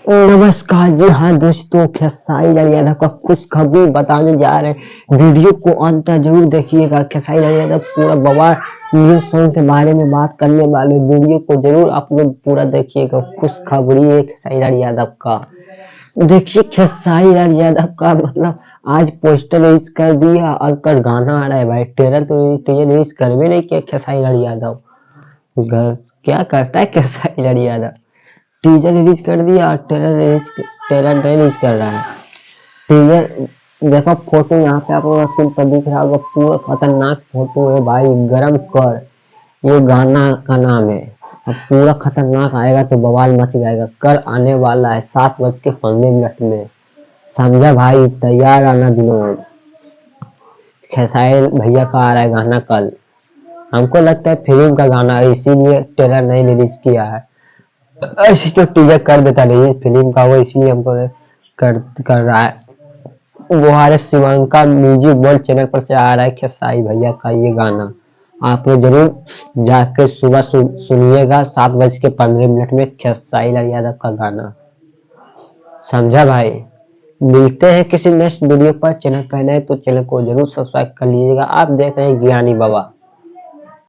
नमस्कार जी हाँ दोस्तों, खेसारी लाल यादव का खुशखबरी बताने जा रहे हैं। वीडियो को अंत तक जरूर देखिएगा। खेसारी लाल यादव पूरा बवाल न्यू सॉन्ग के बारे में बात करने वाले, वीडियो को जरूर आप लोग पूरा देखिएगा। खुशखबरी है खेसारी लाल यादव का। देखिए खेसारी लाल यादव का मतलब आज पोस्टर रिलीज कर दिया और कल गाना आ रहा है भाई। टीजर रिलीज कर भी नहीं किया खेसारी लाल यादव। क्या करता है खेसारी लाल यादव, टीजर रिलीज कर दिया और ट्रेलर रिलीज कर रहा है। टीजर देखो, फोटो यहाँ पे आपको स्क्रीन पर दिख रहा होगा, पूरा खतरनाक फोटो है भाई। गरम कर, ये गाना का नाम है। अब पूरा खतरनाक आएगा तो बवाल मच जाएगा। कल आने वाला है 7:15 में। समझा भाई, तैयार आना दिनों। खेसारी भैया का आ रहा है गाना कल। हमको लगता है फिल्म का गाना है, इसीलिए ट्रेलर नहीं रिलीज किया है। ऐसे तो टीजर कर देता नहीं फिल्म का, वो इसलिए हमको कर रहा है। वो हमारे शिवंका म्यूजिक वर्ल्ड चैनल पर से आ रहा है खेसारी भैया का ये गाना। आप लोग जरूर जाके सुबह सुनिएगा 7:15 में खेसारी लाल यादव का गाना। समझा भाई। मिलते हैं किसी नेक्स्ट वीडियो पर। चैनल पर नए तो चैनल को जरूर सब्सक्राइब कर लीजिएगा। आप देख रहे हैं ज्ञानी बाबा।